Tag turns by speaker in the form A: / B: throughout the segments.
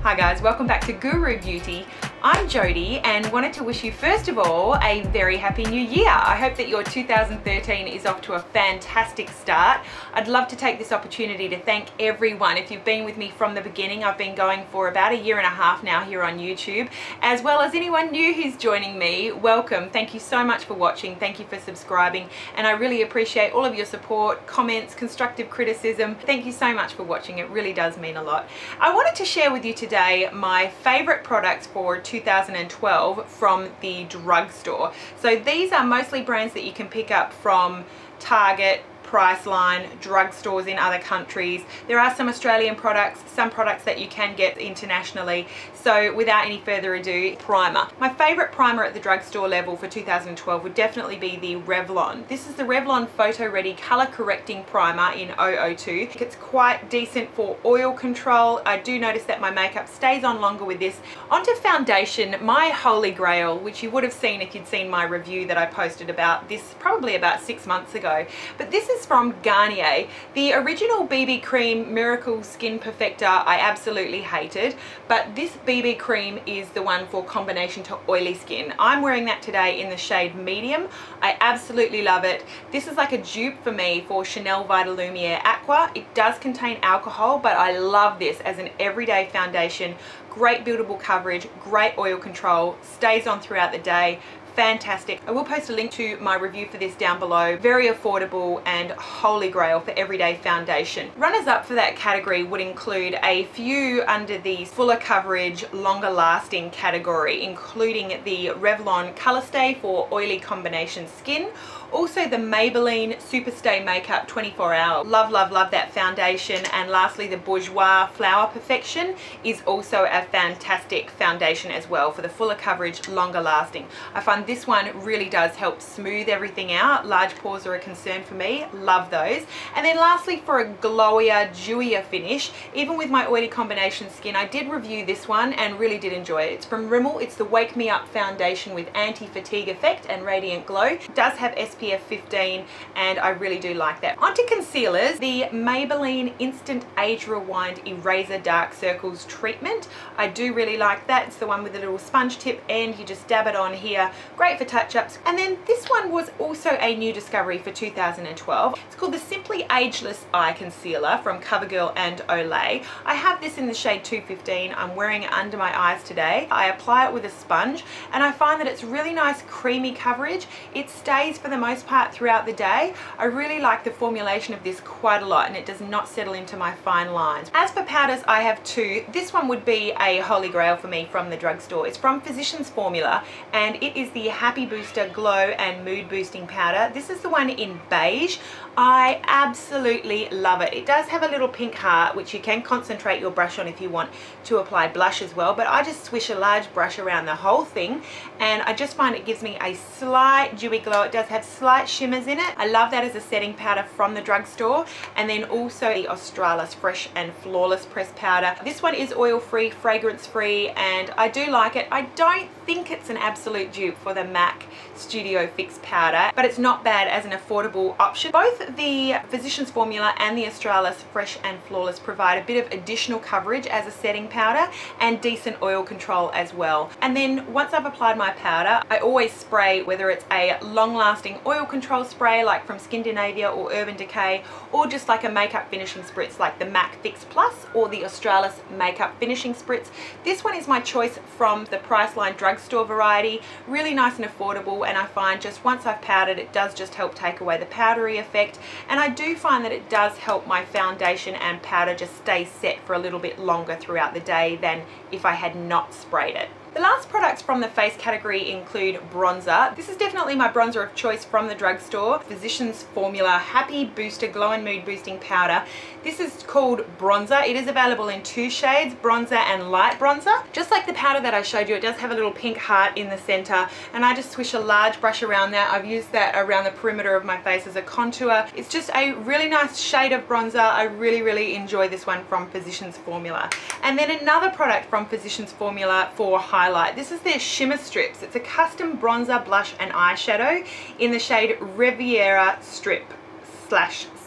A: Hi guys, welcome back to Guru Beauty. I'm Jodie and wanted to wish you first of all a very happy new year. I hope that your 2013 is off to a fantastic start. I'd love to take this opportunity to thank everyone. If you've been with me from the beginning, I've been going for about a year and a half now here on YouTube, as well as anyone new who's joining me. Welcome. Thank you so much for watching. Thank you for subscribing, and I really appreciate all of your support, comments, constructive criticism. Thank you so much for watching. It really does mean a lot. I wanted to share with you today my favorite products for 2012 from the drugstore. So these are mostly brands that you can pick up from Target, Priceline, drugstores in other countries. There are some Australian products, some products that you can get internationally. So without any further ado, primer. My favorite primer at the drugstore level for 2012 would definitely be the Revlon. This is the Revlon PhotoReady Color Correcting Primer in 002. It's quite decent for oil control. I do notice that my makeup stays on longer with this. Onto foundation, my holy grail, which you would have seen if you'd seen my review that I posted about this probably about 6 months ago. But this is from Garnier. The original BB cream Miracle Skin Perfector I absolutely hated, but this BB cream is the one for combination to oily skin. I'm wearing that today in the shade medium. I absolutely love it. This is like a dupe for me for Chanel Vitalumiere Aqua. It does contain alcohol, but I love this as an everyday foundation. Great buildable coverage, great oil control, stays on throughout the day. Fantastic. I will post a link to my review for this down below. Very affordable and holy grail for everyday foundation. Runners up for that category would include a few under the fuller coverage, longer lasting category, including the Revlon Colorstay for oily combination skin. Also the Maybelline SuperStay Makeup 24 Hour. Love, love, love that foundation. And lastly, the Bourjois Flower Perfection is also a fantastic foundation as well for the fuller coverage, longer lasting. I find this one really does help smooth everything out. Large pores are a concern for me. Love those. And then lastly, for a glowier, dewier finish, even with my oily combination skin, I did review this one and really did enjoy it. It's from Rimmel. It's the Wake Me Up foundation with anti-fatigue effect and radiant glow. It does have SPF 15 and I really do like that. Onto concealers, the Maybelline Instant Age Rewind Eraser Dark Circles Treatment. I do really like that. It's the one with the little sponge tip and you just dab it on here. Great for touch-ups. And then this one was also a new discovery for 2012. It's called the Simply Ageless Eye Concealer from Covergirl and Olay. I have this in the shade 215. I'm wearing it under my eyes today. I apply it with a sponge and I find that it's really nice creamy coverage. It stays for the most part throughout the day. I really like the formulation of this quite a lot and it does not settle into my fine lines. As for powders, I have two. This one would be a holy grail for me from the drugstore. It's from Physicians Formula and it is the Happy Booster Glow and Mood Boosting Powder. This is the one in beige. I absolutely love it. It does have a little pink heart which you can concentrate your brush on if you want to apply blush as well, but I just swish a large brush around the whole thing and I just find it gives me a slight dewy glow. It does have slight shimmers in it. I love that as a setting powder from the drugstore. And then also the Australis Fresh and Flawless Press Powder. This one is oil free, fragrance free, and I do like it. I don't think it's an absolute dupe for the MAC Studio Fix powder, but it's not bad as an affordable option. Both the Physicians Formula and the Australis Fresh and Flawless provide a bit of additional coverage as a setting powder and decent oil control as well. And then once I've applied my powder, I always spray, whether it's a long-lasting oil control spray like from Skindinavia or Urban Decay, or just like a makeup finishing spritz like the MAC Fix Plus or the Australis Makeup Finishing Spritz. This one is my choice from the Priceline drugstore variety. Really nice and affordable, and I find just once I've powdered, it does just help take away the powdery effect, and I do find that it does help my foundation and powder just stay set for a little bit longer throughout the day than if I had not sprayed it. The last products from the face category include bronzer. This is definitely my bronzer of choice from the drugstore. Physicians Formula Happy Booster Glow and Mood Boosting Powder. This is called bronzer. It is available in two shades, bronzer and light bronzer. Just like the powder that I showed you, it does have a little pink heart in the center, and I just swish a large brush around that. I've used that around the perimeter of my face as a contour. It's just a really nice shade of bronzer. I really, really enjoy this one from Physicians Formula. And then another product from Physicians Formula for highlight. This is their Shimmer Strips. It's a custom bronzer, blush and eyeshadow in the shade Riviera Strip /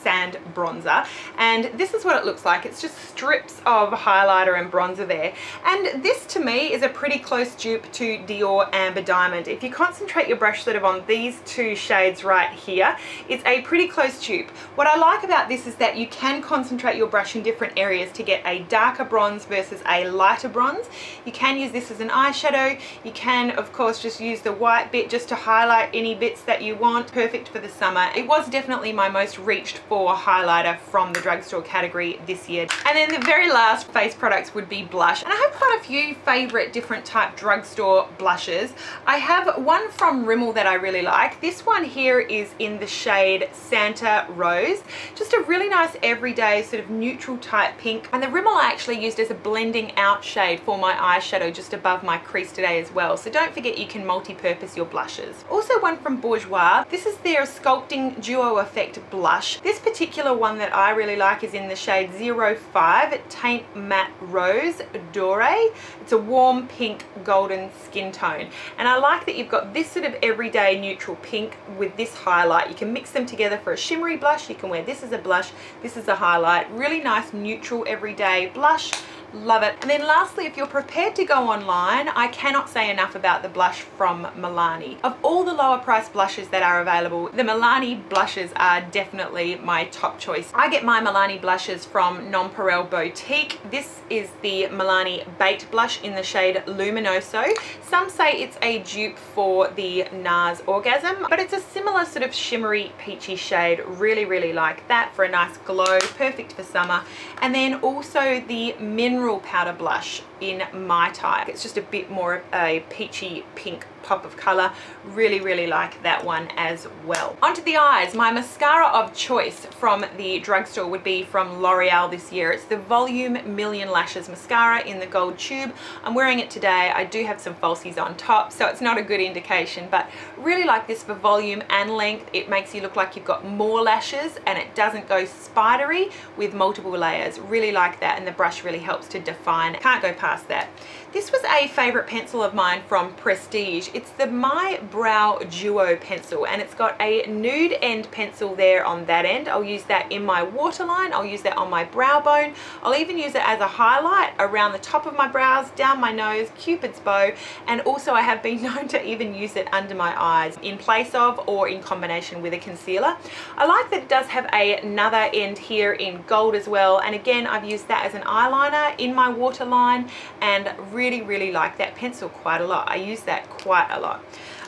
A: Sand Bronzer, and this is what it looks like. It's just strips of highlighter and bronzer there, and this to me is a pretty close dupe to Dore Amber Diamond. If you concentrate your brush sort of on these two shades right here, it's a pretty close dupe. What I like about this is that you can concentrate your brush in different areas to get a darker bronze versus a lighter bronze. You can use this as an eyeshadow. You can of course just use the white bit just to highlight any bits that you want. Perfect for the summer. It was definitely my most reached for highlighter from the drugstore category this year. And then the very last face products would be blush, and I have quite a few favorite different type drugstore blushes. I have one from Rimmel that I really like. This one here is in the shade Santa Rose, just a really nice everyday sort of neutral type pink, and the Rimmel I actually used as a blending out shade for my eyeshadow just above my crease today as well, so don't forget you can multi-purpose your blushes. Also one from Bourjois, this is their Sculpting Duo Effect blush. This particular one that I really like is in the shade 05 Teint Matte Rose Dore. It's a warm pink golden skin tone, and I like that you've got this sort of everyday neutral pink with this highlight. You can mix them together for a shimmery blush. You can wear this as a blush, this is a highlight. Really nice neutral everyday blush. Love it. And then lastly, if you're prepared to go online, I cannot say enough about the blush from Milani. Of all the lower price blushes that are available, the Milani blushes are definitely my top choice. I get my Milani blushes from Nonpareil Boutique. This is the Milani Baked Blush in the shade Luminoso. Some say it's a dupe for the NARS Orgasm, but it's a similar sort of shimmery peachy shade. Really, really like that for a nice glow. Perfect for summer. And then also the Mineral Powder Blush in My Type. It's just a bit more of a peachy pink pop of color. Really, really like that one as well. Onto the eyes. My mascara of choice from the drugstore would be from L'Oreal this year. It's the Volume Million Lashes Mascara in the gold tube. I'm wearing it today. I do have some falsies on top, so it's not a good indication, but really like this for volume and length. It makes you look like you've got more lashes, and it doesn't go spidery with multiple layers. Really like that, and the brush really helps to define. Can't go past that. This was a favorite pencil of mine from Prestige. It's the My Brow Duo pencil, and it's got a nude end pencil there on that end. I'll use that in my waterline. I'll use that on my brow bone. I'll even use it as a highlight around the top of my brows, down my nose, Cupid's bow, and also I have been known to even use it under my eyes in place of or in combination with a concealer. I like that it does have another end here in gold as well, and again I've used that as an eyeliner in my waterline, and really, really like that pencil quite a lot. I use that quite a lot.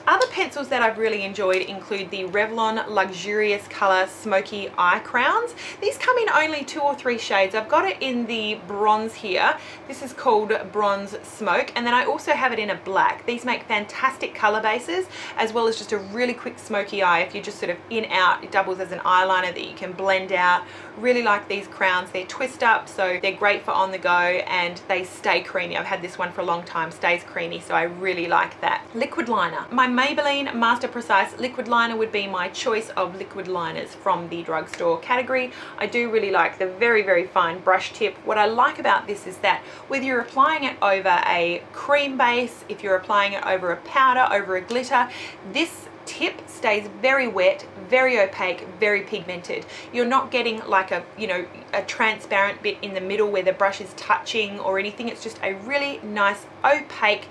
A: Other pencils that I've really enjoyed include the Revlon Luxurious Color Smoky Eye Crowns. These come in only 2 or 3 shades. I've got it in the bronze here. This is called Bronze Smoke, and then I also have it in a black. These make fantastic color bases, as well as just a really quick smoky eye. If you're just sort of in out, it doubles as an eyeliner that you can blend out. Really like these crowns. They're twist up, so they're great for on the go, and they stay creamy. I've had this one for a long time, stays creamy, so I really like that. Liquid liner. My Maybelline Master Precise liquid liner would be my choice of liquid liners from the drugstore category. I do really like the very, very fine brush tip. What I like about this is that whether you're applying it over a cream base, if you're applying it over a powder, over a glitter, this tip stays very wet, very opaque, very pigmented. You're not getting like a, you know, a transparent bit in the middle where the brush is touching or anything. It's just a really nice opaque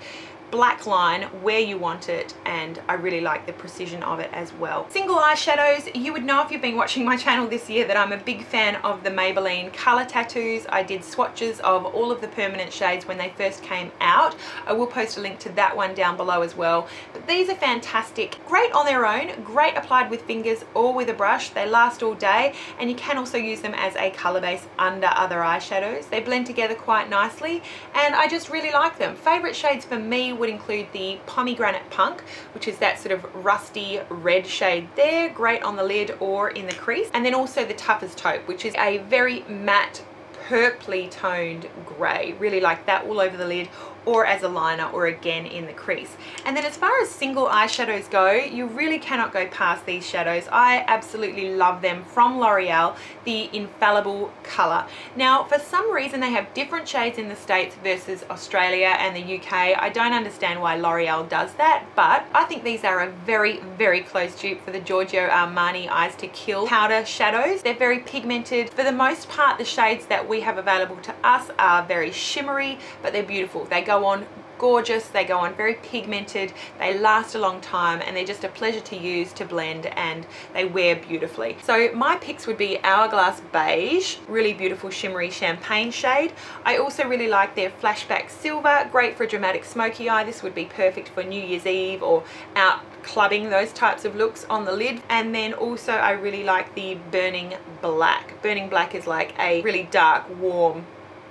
A: black line where you want it, and I really like the precision of it as well. Single eyeshadows. You would know if you've been watching my channel this year that I'm a big fan of the Maybelline color tattoos. I did swatches of all of the permanent shades when they first came out. I will post a link to that one down below as well. But these are fantastic. Great on their own, great applied with fingers or with a brush. They last all day, and you can also use them as a color base under other eyeshadows. They blend together quite nicely, and I just really like them. Favorite shades for me would include the Pomegranate Punk, which is that sort of rusty red shade there, great on the lid or in the crease, and then also the Toughest Taupe, which is a very matte purpley toned grey. Really like that all over the lid or as a liner, or again in the crease. And then as far as single eyeshadows go, you really cannot go past these shadows. I absolutely love them from L'Oreal, the Infallible Colour. Now, for some reason they have different shades in the States versus Australia and the UK. I don't understand why L'Oreal does that, but I think these are a very, very close dupe for the Giorgio Armani Eyes to Kill powder shadows. They're very pigmented. For the most part, the shades that we have available to us are very shimmery, but they're beautiful. They go on gorgeous, they go on very pigmented, they last a long time, and they're just a pleasure to use, to blend, and they wear beautifully. So my picks would be Hourglass Beige, really beautiful shimmery champagne shade. I also really like their Flashback Silver, great for a dramatic smoky eye. This would be perfect for New Year's Eve or out clubbing, those types of looks on the lid. And then also I really like the Burning Black. Burning Black is like a really dark, warm,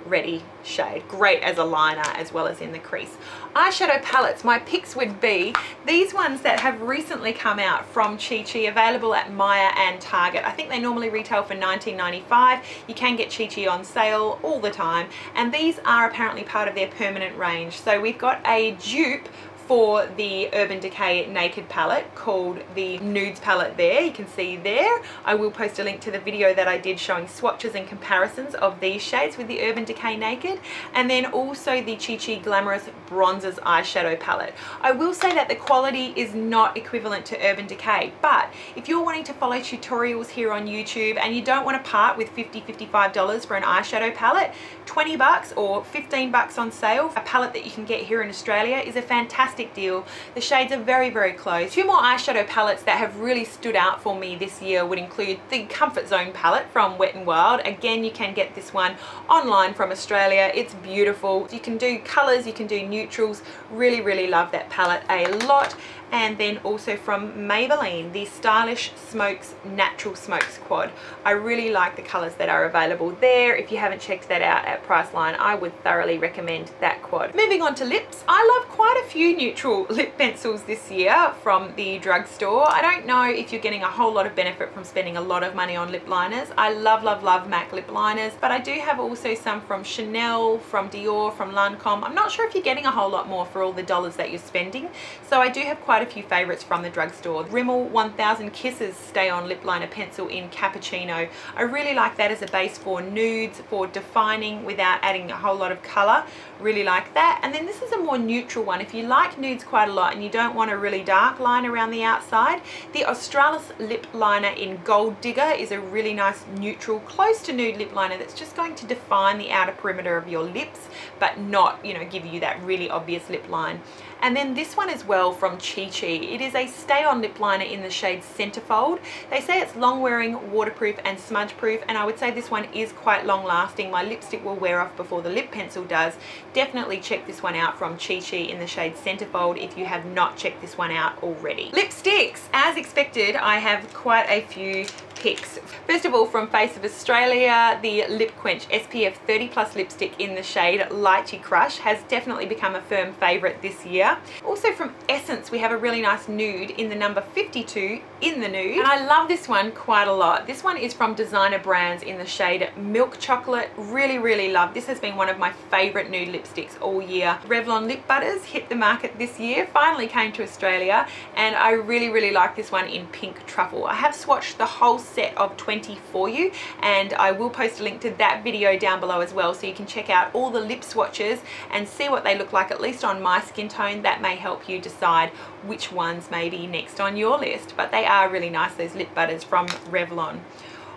A: ready shade, great as a liner as well as in the crease. Eyeshadow palettes, my picks would be these ones that have recently come out from Chi Chi, available at Maya and Target. I think they normally retail for $19.95. You can get Chi Chi on sale all the time, and these are apparently part of their permanent range. So we've got a dupe for the Urban Decay Naked palette called the Nudes palette there. You can see there. I will post a link to the video that I did showing swatches and comparisons of these shades with the Urban Decay Naked. And then also the Chi Chi Glamorous Bronzes eyeshadow palette. I will say that the quality is not equivalent to Urban Decay, but if you're wanting to follow tutorials here on YouTube and you don't want to part with $50, $55 for an eyeshadow palette, 20 bucks or 15 bucks on sale, a palette that you can get here in Australia, is a fantastic deal. The shades are very, very close. Two more eyeshadow palettes that have really stood out for me this year would include the Comfort Zone palette from Wet n Wild. Again, you can get this one online from Australia. It's beautiful. You can do colors, you can do neutrals. Really, really love that palette a lot. And then also from Maybelline, the Stylish Smokes Natural Smokes Quad. I really like the colors that are available there. If you haven't checked that out at Priceline, I would thoroughly recommend that quad. Moving on to lips, I love quite a few neutral lip pencils this year from the drugstore. I don't know if you're getting a whole lot of benefit from spending a lot of money on lip liners. I love, love, love MAC lip liners, but I do have also some from Chanel, from Dore, from Lancome. I'm not sure if you're getting a whole lot more for all the dollars that you're spending. So I do have quite a few favorites from the drugstore. Rimmel 1000 Kisses Stay On Lip Liner Pencil in Cappuccino. I really like that as a base for nudes, for defining without adding a whole lot of color. Really like that. And then this is a more neutral one. If you like nudes quite a lot and you don't want a really dark line around the outside, the Australis Lip Liner in Gold Digger is a really nice neutral, close to nude lip liner that's just going to define the outer perimeter of your lips, but not, you know, give you that really obvious lip line. And then this one as well from Chi Chi. It is a stay on lip liner in the shade Centerfold. They say it's long wearing, waterproof and smudge proof, and I would say this one is quite long lasting. My lipstick will wear off before the lip pencil does. Definitely check this one out from Chi Chi in the shade Centerfold if you have not checked this one out already. Lipsticks, as expected, I have quite a few picks. First of all, from Face of Australia, the Lip Quench SPF 30+ lipstick in the shade Lychee Crush has definitely become a firm favourite this year. Also from Essence, we have a really nice nude in the number 52 in the nude, and I love this one quite a lot. This one is from Designer Brands in the shade Milk Chocolate. Really, really love. This has been one of my favourite nude lipsticks all year. Revlon Lip Butters hit the market this year, finally came to Australia, and I really, really like this one in Pink Truffle. I have swatched the whole set of 20 for you, and I will post a link to that video down below as well, so you can check out all the lip swatches and see what they look like, at least on my skin tone. That may help you decide which ones may be next on your list, but they are really nice, those lip butters from Revlon.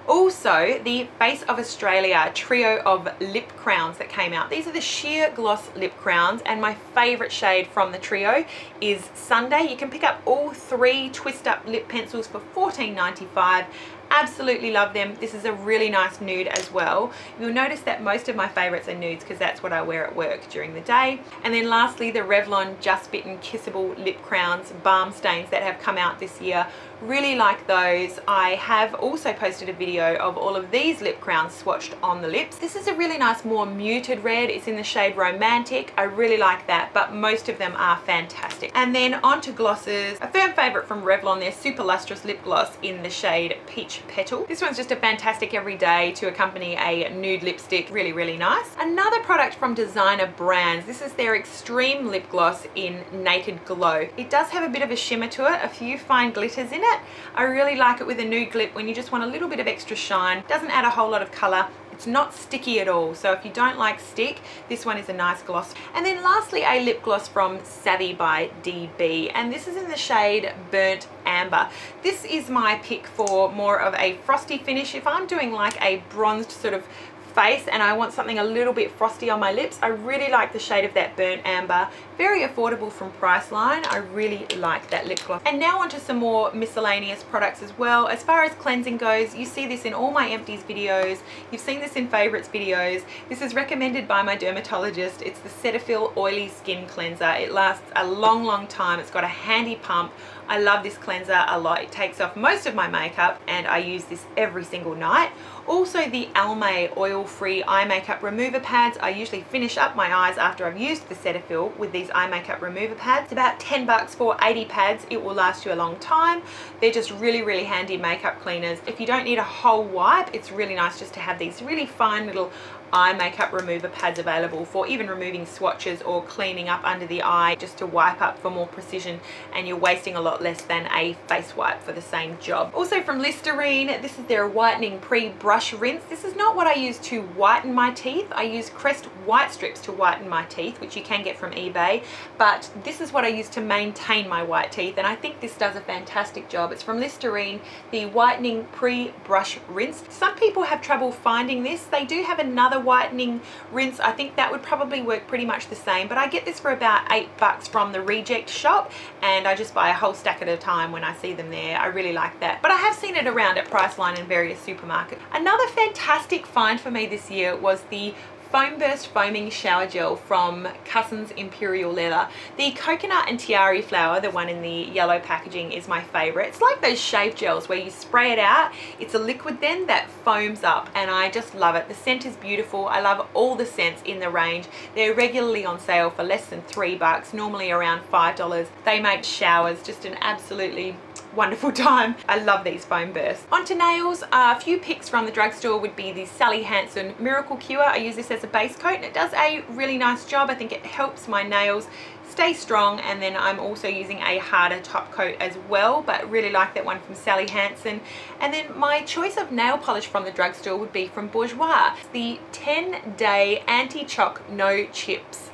A: Also, the Face of Australia trio of lip crowns that came out. These are the sheer gloss lip crowns, and my favourite shade from the trio is Sunday. You can pick up all 3 twist up lip pencils for $14.95. Absolutely love them. This is a really nice nude as well. You'll notice that most of my favorites are nudes because that's what I wear at work during the day. And then lastly, the Revlon Just Bitten Kissable Lip Crowns Balm Stains that have come out this year. Really like those. I have also posted a video of all of these lip crowns swatched on the lips. This is a really nice, more muted red. It's in the shade Romantic. I really like that, but most of them are fantastic. And then onto glosses. A firm favorite from Revlon, their Super Lustrous Lip Gloss in the shade Peach Petal. This one's just a fantastic everyday to accompany a nude lipstick. Really, really nice. Another product from Designer Brands. This is their Extreme Lip Gloss in Naked Glow. It does have a bit of a shimmer to it, a few fine glitters in it. I really like it with a nude lip when you just want a little bit of extra shine. Doesn't add a whole lot of colour. It's not sticky at all, so if you don't like stick, this one is a nice gloss. And then lastly, a lip gloss from Savvy by DB, and this is in the shade Burnt Amber. This is my pick for more of a frosty finish. If I'm doing like a bronzed sort of face and I want something a little bit frosty on my lips, I really like the shade of that Burnt Amber. Very affordable from Priceline. I really like that lip gloss. And now onto some more miscellaneous products as well. As far as cleansing goes, you see this in all my empties videos. You've seen this in favorites videos. This is recommended by my dermatologist. It's the Cetaphil Oily Skin Cleanser. It lasts a long, long time. It's got a handy pump. I love this cleanser a lot. It takes off most of my makeup and I use this every single night. Also the Almay oil-free eye makeup remover pads. I usually finish up my eyes after I've used the Cetaphil with these eye makeup remover pads. It's about 10 bucks for 80 pads. It will last you a long time. They're just really, really handy makeup cleaners. If you don't need a whole wipe, it's really nice just to have these really fine little eye makeup remover pads available for even removing swatches or cleaning up under the eye, just to wipe up for more precision, and you're wasting a lot less than a face wipe for the same job. Also from Listerine, this is their whitening pre-brush rinse. This is not what I use to whiten my teeth. I use Crest white strips to whiten my teeth, which you can get from eBay, but this is what I use to maintain my white teeth, and I think this does a fantastic job. It's from Listerine, the whitening pre-brush rinse. Some people have trouble finding this. They do have another whitening rinse. I think that would probably work pretty much the same, but I get this for about 8 bucks from the Reject shop, and I just buy a whole stack at a time when I see them there. I really like that, but I have seen it around at Priceline and various supermarkets. Another fantastic find for me this year was the Foam Burst Foaming Shower Gel from Cussons Imperial Leather. The coconut and tiare flower, the one in the yellow packaging, is my favorite. It's like those shave gels where you spray it out, it's a liquid then that foams up, and I just love it. The scent is beautiful. I love all the scents in the range. They're regularly on sale for less than 3 bucks, normally around $5. They make showers just an absolutely wonderful time. I love these foam bursts. Onto nails, a few picks from the drugstore would be the Sally Hansen Miracle Cure. I use this as a base coat and it does a really nice job. I think it helps my nails stay strong, and then I'm also using a harder top coat as well, but really like that one from Sally Hansen. And then my choice of nail polish from the drugstore would be from Bourjois, the 10-day anti-chalk no chips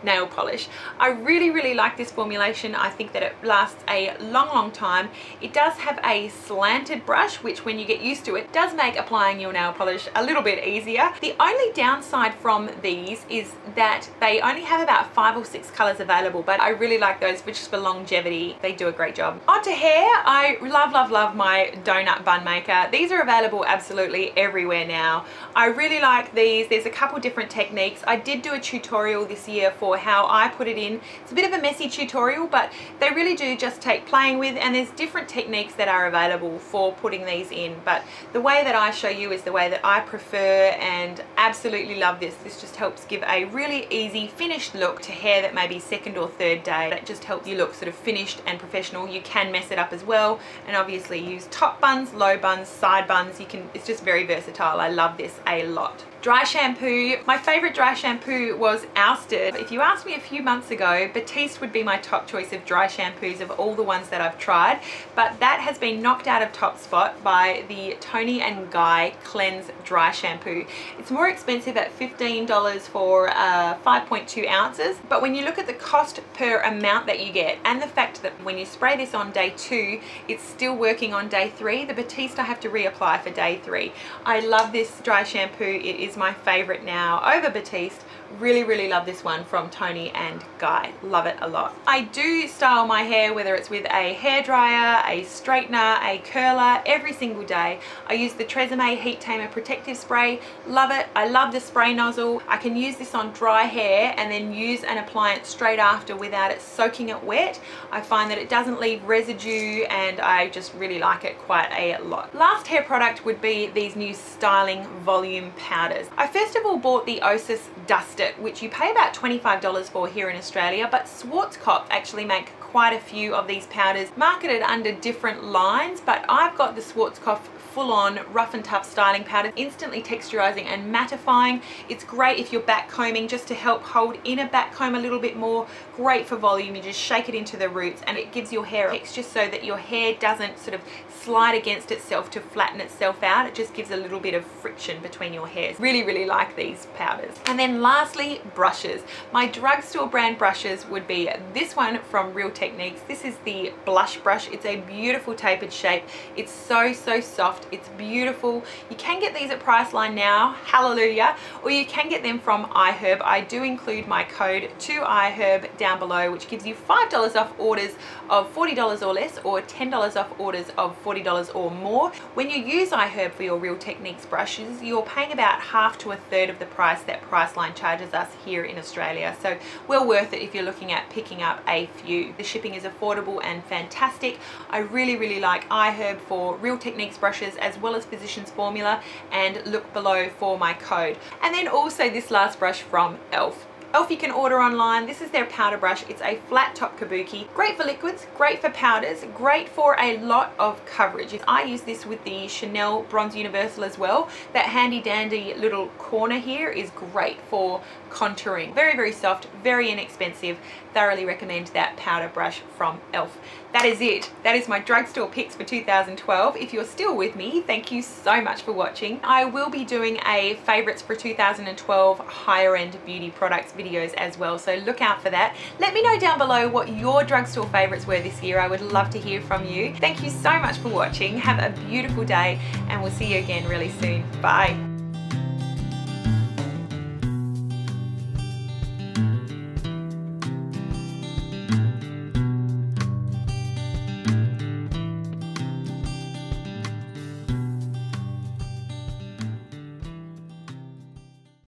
A: nail polish. I really, really like this formulation. I think that it lasts a long, long time. It does have a slanted brush, which when you get used to it, does make applying your nail polish a little bit easier. The only downside from these is that they only have about 5 or 6 colors available, but I really like those just for longevity. They do a great job. Onto hair, I love, love, love my donut bun maker. These are available absolutely everywhere now. I really like these. There's a couple different techniques. I did do a tutorial this year for how I put it in. It's a bit of a messy tutorial, but they really do just take playing with, and there's different techniques that are available for putting these in, but the way that I show you is the way that I prefer, and absolutely love this. This just helps give a really easy finished look to hair that may be 2nd or 3rd day. That just helps you look sort of finished and professional. You can mess it up as well, and obviously use top buns, low buns, side buns. You can, it's just very versatile. I love this a lot. Dry shampoo. My favorite dry shampoo was Ousted. If you asked me a few months ago, Batiste would be my top choice of dry shampoos of all the ones that I've tried, but that has been knocked out of top spot by the Toni & Guy Cleanse Dry Shampoo. It's more expensive at $15 for 5.2 ounces, but when you look at the cost per amount that you get, and the fact that when you spray this on day 2, it's still working on day 3, the Batiste I have to reapply for day 3. I love this dry shampoo. It is my favorite now over Batiste. Really, really love this one from Toni & Guy. Love it a lot. I do style my hair, whether it's with a hairdryer, a straightener, a curler, every single day. I use the Tresemme Heat Tamer Protective Spray. Love it. I love the spray nozzle. I can use this on dry hair and then use an appliance straight after without it soaking it wet. I find that it doesn't leave residue, and I just really like it quite a lot. Last hair product would be these new styling volume powders. I first of all bought the Osis Dust It, which you pay about $25 for here in Australia, but Schwarzkopf actually make quite a few of these powders marketed under different lines, but I've got the Schwarzkopf full-on rough and tough styling powder, instantly texturizing and mattifying. It's great if you're back combing, just to help hold in a back comb a little bit more. Great for volume. You just shake it into the roots and it gives your hair texture so that your hair doesn't sort of slide against itself to flatten itself out. It just gives a little bit of friction between your hairs. Really like these powders. And then lastly, brushes. My drugstore brand brushes would be this one from Real Techniques. This is the blush brush. It's a beautiful tapered shape. It's so soft. It's beautiful. You can get these at Priceline now, hallelujah, or you can get them from iHerb. I do include my code to iHerb down below, which gives you $5 off orders of $40 or less, or $10 off orders of $40 or more. When you use iHerb for your Real Techniques brushes, you're paying about half to a third of the price that Priceline charges us here in Australia. So well worth it if you're looking at picking up a few. The shipping is affordable and fantastic. I really like iHerb for Real Techniques brushes, as well as Physicians Formula, and look below for my code. And then also this last brush from e.l.f. e.l.f. you can order online. This is their powder brush. It's a flat top kabuki. Great for liquids, great for powders, great for a lot of coverage. I use this with the Chanel Bronze Universal as well. That handy dandy little corner here is great for contouring. Very soft, very inexpensive. Thoroughly recommend that powder brush from e.l.f. That is it. That is my drugstore picks for 2012. If you're still with me, thank you so much for watching. I will be doing a favorites for 2012 higher end beauty products videos as well, so look out for that. Let me know down below what your drugstore favorites were this year. I would love to hear from you. Thank you so much for watching. Have a beautiful day, and we'll see you again really soon. Bye.